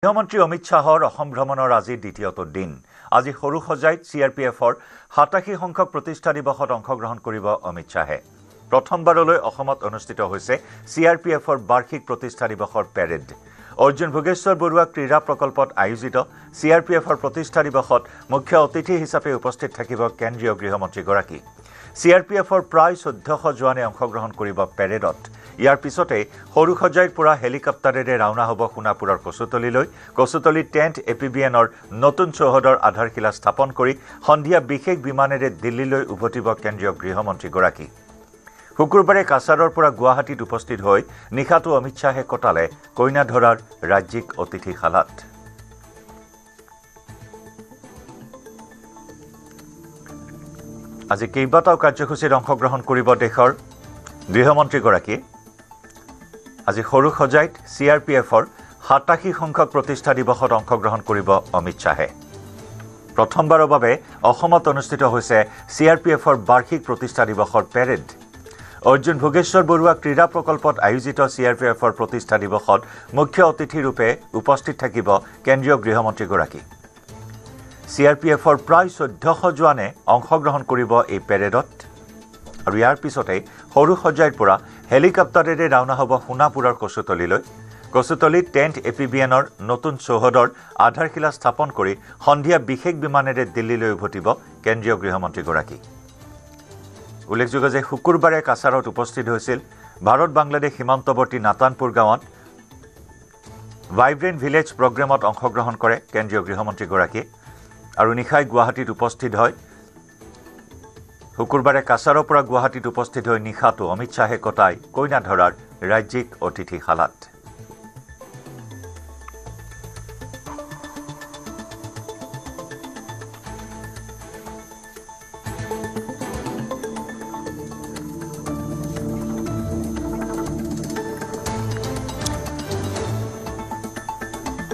গৃহমন্ত্ৰী অমিত শ্বাহৰ অসম ভ্ৰমণৰ আজি দ্বিতীয়টো দিন। আজি সৰুসজাইত CRPFৰ 87 সংখ্যক প্ৰতিষ্ঠা দিৱসত অংশগ্ৰহণ কৰিব অমিত শ্বাহে। প্ৰথমবাৰলৈ অসমত অনুষ্ঠিত হৈছে CRPFৰ বাৰ্ষিক প্ৰতিষ্ঠা দিৱসৰ পেৰেড। অৰ্জুন ভোগেশ্বৰ বৰুৱা ক্ৰীড়া প্ৰকল্পত আয়োজিত CRPFৰ প্ৰতিষ্ঠা দিৱসত মুখ্য অতিথি হিচাপে উপস্থিত থাকিব কেন্দ্ৰীয় গৃহমন্ত্ৰীগৰাকী। CRPFৰ প্ৰায় 1400 জোৱানে অংশগ্ৰহণ কৰিব পেৰেডত। ইয়াৰ পিছতে সৰুসজাইৰ পৰা হেলিকপ্টাৰেৰে ৰাওনা হ'ব সোণাপুৰৰ কচুতলীলৈ। কচুতলী টেণ্ট APBNৰ নতুন চৌহদৰ আধাৰশিলা স্থাপন কৰি সন্ধিয়া বিশেষ বিমানেৰে দিল্লীলৈ উভতিব কেন্দ্ৰীয় গৃহমন্ত্ৰীগৰাকী। শুকুৰবাৰে কাছাৰৰ পৰা গুৱাহাটীত উপস্থিত হৈ নিশাটো অমিত শ্বাহে কটালে কইনাধৰাৰ ৰাজ্যিক অতিথিশালাত। আজি কেইবাটাও কাৰ্যসূচীত অংশগ্ৰহণ কৰিব দেশৰ গৃহমন্ত্ৰীগৰাকীয়ে। আজি সৰুসজাইত CRPFৰ 87 সংখ্যক প্ৰতিষ্ঠা দিৱসত অংশগ্ৰহণ কৰিব অমিত শ্বাহে। প্ৰথমবাৰৰ বাবে অসমত অনুষ্ঠিত হৈছে CRPFৰ বাৰ্ষিক প্ৰতিষ্ঠা দিৱসৰ পেৰেড। অৰ্জুন ভোগেশ্বৰ বৰুৱা ক্ৰীড়া প্ৰকল্পত আয়োজিত CRPFৰ প্ৰতিষ্ঠা দিৱসত মুখ্য অতিথিৰূপে উপস্থিত থাকিব কেন্দ্ৰীয় গৃহমন্ত্ৰীগৰাকী। CRPFৰ প্ৰায় 1400 জোৱানে অংশগ্ৰহণ কৰিব এই পেৰেডত। আৰু ইয়াৰ পিছতে সৰুসজাইৰ পৰা হেলিকপ্টাৰেৰে ৰাওনা হ'ব সোণাপুৰৰ কচুতলীলৈ। কচুতলীত টেণ্ট APBNৰ নতুন চৌহদৰ আধাৰশিলা স্থাপন কৰি সন্ধিয়া বিশেষ বিমানেৰে দিল্লীলৈ উভতিব কেন্দ্ৰীয় গৃহমন্ত্ৰীগৰাকী। উল্লেখযোগ্য যে শুকুৰবাৰে কাছাৰত উপস্থিত হৈছিল ভাৰত বাংলাদেশ সীমান্তৱৰ্তী নাতানপুৰ গাঁৱত ভাইব্ৰেণ্ট ভিলেজ প্ৰগ্ৰেমত অংশগ্ৰহণ কৰে কেন্দ্ৰীয় গৃহমন্ত্ৰীগৰাকীয়ে। আৰু নিশাই গুৱাহাটীত উপস্থিত হয়। শুকুৰবাৰে কাছাৰৰ পৰা গুৱাহাটীত উপস্থিত হৈ নিশাটো অমিত শ্বাহে কটাই কইনাধৰাৰ ৰাজ্যিক অতিথিশালাত।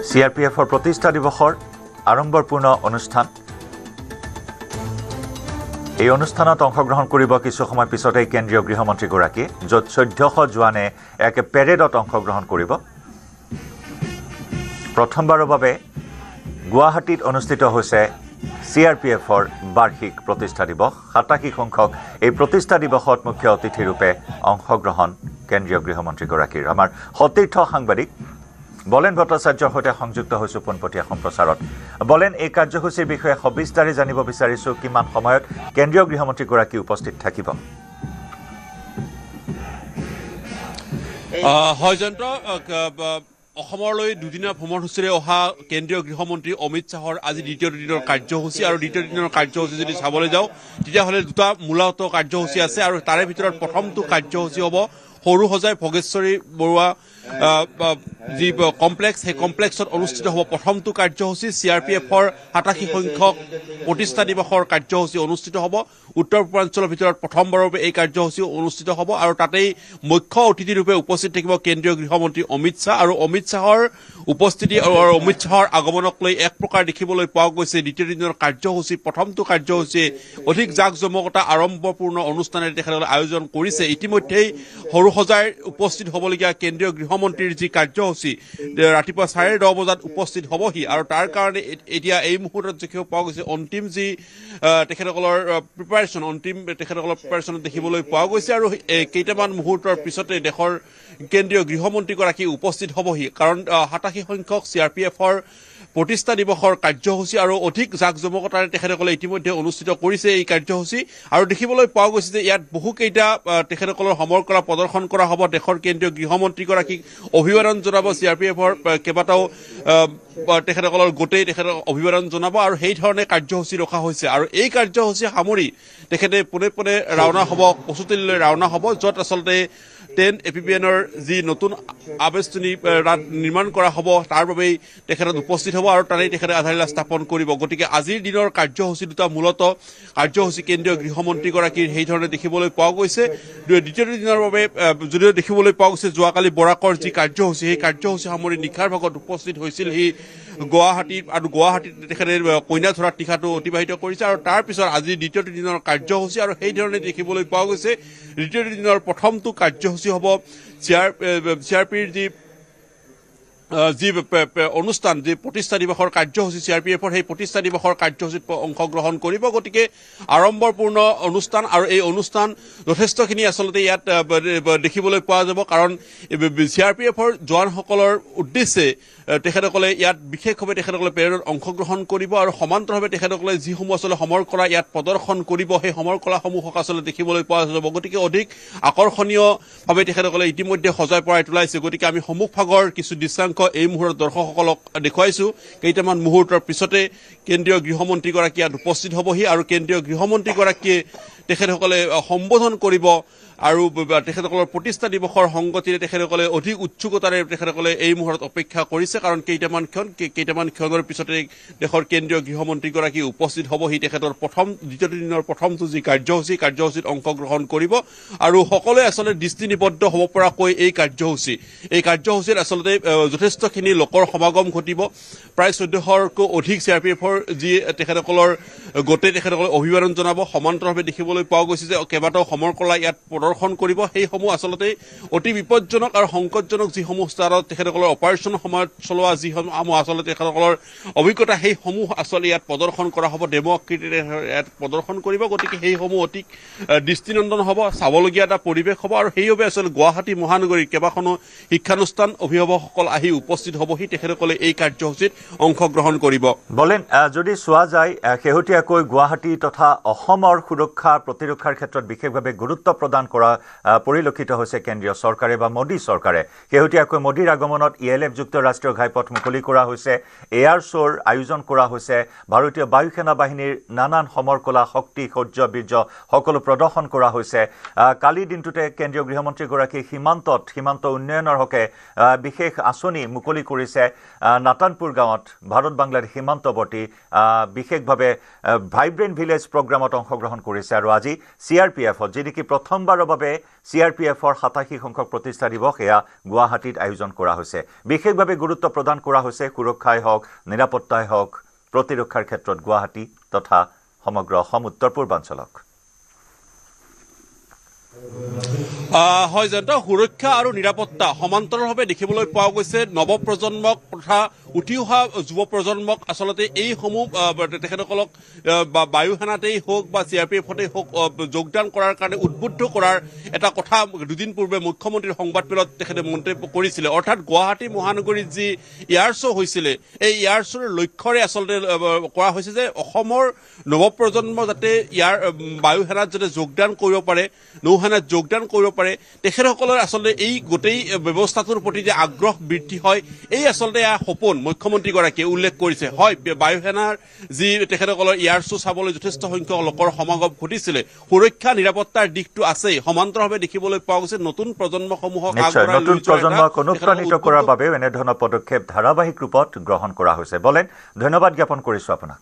CRPFৰ প্ৰতিষ্ঠা দিৱসৰ আড়ম্বৰপূৰ্ণ অনুষ্ঠান। এই অনুষ্ঠানত অংশগ্ৰহণ কৰিব কিছু সময় পিছতেই কেন্দ্ৰীয় গৃহমন্ত্ৰীগৰাকীয়ে, য'ত 1400 জোৱানে এক পেৰেডত অংশগ্ৰহণ কৰিব। প্ৰথমবাৰৰ বাবে গুৱাহাটীত অনুষ্ঠিত হৈছে CRPFৰ বাৰ্ষিক প্ৰতিষ্ঠা দিৱস। 87 সংখ্যক এই প্ৰতিষ্ঠা দিৱসত মুখ্য অতিথিৰূপে অংশগ্ৰহণ কেন্দ্ৰীয় গৃহমন্ত্ৰীগৰাকীৰ। আমাৰ সতীৰ্থ সাংবাদিক বলেন ভট্টাচাৰ্যৰ সৈতে সংযুক্ত হৈছোঁ পোনপটীয়া সম্প্ৰচাৰত। বলেন, এই কাৰ্যসূচীৰ বিষয়ে সবিস্তাৰে জানিব বিচাৰিছোঁ, কিমান সময়ত কেন্দ্ৰীয় গৃহমন্ত্ৰীগৰাকী উপস্থিত থাকিব? হয় জয়ন্ত, অসমলৈ দুদিনীয়া ভ্ৰমণসূচীৰে অহা কেন্দ্ৰীয় গৃহমন্ত্ৰী অমিত শ্বাহৰ আজি দ্বিতীয় দিনৰ কাৰ্যসূচী। আৰু দ্বিতীয় দিনৰ কাৰ্যসূচী যদি চাবলৈ যাওঁ তেতিয়াহ'লে দুটা মূলত কাৰ্যসূচী আছে। আৰু তাৰে ভিতৰত প্ৰথমটো কাৰ্যসূচী হ'ব সৰুসজাই ভোগেশ্বৰী বৰুৱা যি কমপ্লেক্স, সেই কমপ্লেক্সত অনুষ্ঠিত হ'ব প্ৰথমটো কাৰ্যসূচী। CRPFৰ 87 সংখ্যক প্ৰতিষ্ঠা দিৱসৰ কাৰ্যসূচী অনুষ্ঠিত হ'ব। উত্তৰ পূৰ্বাঞ্চলৰ ভিতৰত প্ৰথমবাৰৰ বাবে এই কাৰ্যসূচী অনুষ্ঠিত হ'ব। আৰু তাতেই মুখ্য অতিথিৰূপে উপস্থিত থাকিব কেন্দ্ৰীয় গৃহমন্ত্ৰী অমিত শ্বাহ। আৰু অমিত শ্বাহৰ উপস্থিতি আৰু অমিত শ্বাহৰ আগমনক লৈ এক প্ৰকাৰ দেখিবলৈ পোৱা গৈছে দ্বিতীয় দিনৰ কাৰ্যসূচী, প্ৰথমটো কাৰ্যসূচী অধিক জাকজমকতা আড়ম্বৰপূৰ্ণ অনুষ্ঠানেৰে তেখেতসকলে আয়োজন কৰিছে। ইতিমধ্যেই সৰুসজাইৰ উপস্থিত হ'বলগীয়া কেন্দ্ৰীয় গৃহমন্ত্ৰীৰ যি কাৰ্যসূচী ৰাতিপুৱা 10:30 বজাত উপস্থিত হ'বহি। আৰু তাৰ কাৰণে এতিয়া এই মুহূৰ্তত দেখিব পোৱা গৈছে অন্তিম যি তেখেতসকলৰ প্ৰিপাৰেশ্যন দেখিবলৈ পোৱা গৈছে। আৰু কেইটামান মুহূৰ্তৰ পিছতে দেশৰ কেন্দ্ৰীয় গৃহমন্ত্ৰীগৰাকী উপস্থিত হ'বহি। কাৰণ 87 সংখ্যক CRPFৰ প্ৰতিষ্ঠা দিৱসৰ কাৰ্যসূচী আৰু অধিক জাকজমকতাৰে তেখেতসকলে ইতিমধ্যে অনুষ্ঠিত কৰিছে এই কাৰ্যসূচী। আৰু দেখিবলৈ পোৱা গৈছে যে ইয়াত বহুকেইটা তেখেতসকলৰ সমৰকলা প্ৰদৰ্শন কৰা হ'ব। দেশৰ কেন্দ্ৰীয় গৃহমন্ত্ৰীগৰাকীক অভিবাদন জনাব CRPFৰ কেইবাটাও তেখেতসকলৰ গোটেই তেখেতক অভিবাদন জনাব। আৰু সেই ধৰণে কাৰ্যসূচী ৰখা হৈছে। আৰু এই কাৰ্যসূচী সামৰি তেখেতে পোনে পোনে ৰাওনা হ'ব কচুতলীলৈ ৰাওনা হ'ব, য'ত আচলতে টেণ্ট APBNৰ যি নতুন আৱেষ্টনী নিৰ্মাণ কৰা হ'ব তাৰ বাবেই তেখেতত উপস্থিত হ'ব। আৰু তাতেই তেখেতে আধাৰশিলা স্থাপন কৰিব। গতিকে আজিৰ দিনৰ কাৰ্যসূচী দুটা মূলত কাৰ্যসূচী কেন্দ্ৰীয় গৃহমন্ত্ৰীগৰাকীৰ সেইধৰণে দেখিবলৈ পোৱা গৈছে। দ্বিতীয় দিনৰ বাবে যদিও দেখিবলৈ পোৱা গৈছে যোৱাকালি বৰাকৰ যি কাৰ্যসূচী, সেই কাৰ্যসূচী সামৰি নিশাৰ ভাগত উপস্থিত হৈছিল সি গুৱাহাটীত। আৰু গুৱাহাটীত তেখেতে কইনাধৰাত নিশাটো অতিবাহিত কৰিছে। আৰু তাৰপিছত আজি দ্বিতীয় দিনৰ কাৰ্যসূচী। আৰু সেইধৰণে দেখিবলৈ পোৱা গৈছে দ্বিতীয় দিনৰ প্ৰথমটো কাৰ্যসূচী হ'ব CRPৰ যি যি অনুষ্ঠান যি প্ৰতিষ্ঠা দিৱসৰ কাৰ্যসূচী CRPFৰ সেই প্ৰতিষ্ঠা দিৱসৰ কাৰ্যসূচীত অংশগ্ৰহণ কৰিব গতিকে আড়ম্বৰপূৰ্ণ অনুষ্ঠান আৰু এই অনুষ্ঠান যথেষ্টখিনি আচলতে ইয়াত দেখিবলৈ পোৱা যাব কাৰণ CRPFৰ জোৱানসকলৰ উদ্দেশ্যে তেখেতসকলে ইয়াত বিশেষভাৱে তেখেতসকলে পেৰেডত অংশগ্ৰহণ কৰিব আৰু সমান্তৰালভাৱে তেখেতসকলে যিসমূহ আচলতে সমৰ কলা ইয়াত প্ৰদৰ্শন কৰিব সেই সমৰ কলাসমূহক আচলতে দেখিবলৈ পোৱা যাব গতিকে অধিক আকৰ্ষণীয়ভাৱে তেখেতসকলে ইতিমধ্যে সজাই পৰাই তোলাইছে গতিকে আমি সন্মুখভাগৰ কিছু দৃশ্যাংশ এই মুহূৰ্তত দৰ্শকসকলক দেখুৱাইছো কেইটামান মুহূৰ্তৰ পিছতে কেন্দ্ৰীয় গৃহমন্ত্ৰীগৰাকী ইয়াত উপস্থিত হ'বহি আৰু কেন্দ্ৰীয় গৃহমন্ত্ৰীগৰাকীয়ে তেখেতসকলে সম্বোধন কৰিব আৰু তেখেতসকলৰ প্ৰতিষ্ঠা দিৱসৰ সংগতিৰে তেখেতসকলে অধিক উৎসুকতাৰে তেখেতসকলে এই মুহূৰ্তত অপেক্ষা কৰিছে কাৰণ কেইটামান ক্ষণৰ পিছতে দেশৰ কেন্দ্ৰীয় গৃহমন্ত্ৰীগৰাকী উপস্থিত হ'বহি তেখেতৰ দ্বিতীয় দিনৰ প্ৰথমটো যি কাৰ্যসূচীত অংশগ্ৰহণ কৰিব আৰু সকলোৱে আচলতে দৃষ্টি নিবদ্ধ হ'ব পৰাকৈ এই কাৰ্যসূচীত আচলতে যথেষ্টখিনি লোকৰ সমাগম ঘটিব প্ৰায় 1400তকৈ অধিক CRPFৰ যি তেখেতসকলৰ গোটেই তেখেতসকলে অভিবাদন জনাব সমান্তৰালভাৱে দেখিবলৈ পোৱা গৈছে যে কেইবাটাও সমৰ কলা ইয়াত প্ৰদৰ্শন কৰিব সেইসমূহ আচলতে অতি বিপদজনক আৰু সংকটজনক যিসমূহ স্থানত তেখেতসকলৰ অপাৰেশ্যনৰ সময়ত চলোৱা যিসমূহ আচলতে তেখেতসকলৰ অভিজ্ঞতা সেইসমূহ আচলতে ইয়াত প্ৰদৰ্শন কৰা হ'ব ডেমো আকৃতিৰে ইয়াত প্ৰদৰ্শন কৰিব গতিকে সেইসমূহ অতি দৃষ্টিনন্দন হ'ব চাবলগীয়া এটা পৰিৱেশ হ'ব আৰু সেইবাবে আচলতে গুৱাহাটী মহানগৰীৰ কেইবাখনো শিক্ষানুষ্ঠান অভিভাৱকসকল আহি উপস্থিত হ'বহি তেখেতসকলে এই কাৰ্যসূচীত অংশগ্ৰহণ কৰিব বলেন যদি চোৱা যায় শেহতীয়াকৈ গুৱাহাটী তথা অসমৰ সুৰক্ষা প্ৰতিৰক্ষাৰ ক্ষেত্ৰত বিশেষভাৱে গুৰুত্ব প্ৰদান কৰা পৰিলক্ষিত হৈছে কেন্দ্ৰীয় চৰকাৰে বা মোদী চৰকাৰে শেহতীয়াকৈ মোদীৰ আগমনত ELF যুক্ত ৰাষ্ট্ৰীয় ঘাইপথ মুকলি কৰা হৈছে এয়াৰ শ্ব'ৰ আয়োজন কৰা হৈছে ভাৰতীয় বায়ু সেনা বাহিনীৰ নানান সমৰ কলা শক্তি শৌৰ্য বীৰ্য সকলো প্ৰদৰ্শন কৰা হৈছে কালি দিনটোতে কেন্দ্ৰীয় গৃহমন্ত্ৰীগৰাকী সীমান্ত উন্নয়নৰ হকে বিশেষ আঁচনি মুকলি কৰিছে নাতানপুৰ গাঁৱত ভাৰত বাংলাদেশ সীমান্তৱৰ্তী বিশেষভাৱে ভাইব্ৰেণ্ট ভিলেজ প্ৰগ্ৰামত অংশগ্ৰহণ কৰিছে আৰু আজি CRPFত যি নেকি প্ৰথমবাৰৰ বাবে CRPFৰ 87 সংখ্যক প্ৰতিষ্ঠা দিৱস এয়া গুৱাহাটীত আয়োজন কৰা হৈছে বিশেষভাৱে গুৰুত্ব প্ৰদান কৰা হৈছে সুৰক্ষাই হওক নিৰাপত্তাই হওক প্ৰতিৰক্ষাৰ ক্ষেত্ৰত গুৱাহাটী তথা সমগ্ৰ অসম উত্তৰ পূৰ্বাঞ্চলক হয় জয়ন্ত সুৰক্ষা আৰু নিৰাপত্তা সমান্তৰালভাৱে দেখিবলৈ পোৱা গৈছে নৱপ্ৰজন্মক তথা উঠি অহা যুৱ প্ৰজন্মক আচলতে এইসমূহ তেখেতসকলক বায়ু সেনাতেই হওক বা CRPFতেই হওক যোগদান কৰাৰ কাৰণে উদ্বুদ্ধ কৰাৰ এটা কথা দুদিন পূৰ্বে মুখ্যমন্ত্ৰীৰ সংবাদমেলত তেখেতে মন্তব্য কৰিছিলে অৰ্থাৎ গুৱাহাটী মহানগৰীত যি এয়াৰ শ্ব' হৈছিলে এই এয়াৰ শ্ব'ৰ লক্ষ্যৰে আচলতে কৰা হৈছে যে অসমৰ নৱপ্ৰজন্ম যাতে ইয়াৰ বায়ু সেনাত যাতে যোগদান কৰিব পাৰে নৌসেনাত যোগদান কৰিব পাৰে তেখেতসকলৰ আচলতে এই গোটেই ব্যৱস্থাটোৰ প্ৰতি যে আগ্ৰহ বৃদ্ধি হয় এই আচলতে সপোন মুখ্যমন্ত্ৰীগৰাকীয়ে উল্লেখ কৰিছে হয় বায়ু সেনাৰ যি তেখেতসকলৰ এয়াৰ শ্ব' চাবলৈ যথেষ্ট সংখ্যক লোকৰ সমাগম ঘটিছিলে সুৰক্ষা নিৰাপত্তাৰ দিশটো আছেই সমান্তৰালভাৱে দেখিবলৈ পোৱা গৈছে নতুন প্ৰজন্মসমূহক নতুন প্ৰজন্মক অনুপ্ৰাণিত কৰাৰ বাবেও এনেধৰণৰ পদক্ষেপ ধাৰাবাহিক ৰূপত গ্ৰহণ কৰা হৈছে বলেন ধন্যবাদ জ্ঞাপন কৰিছো আপোনাক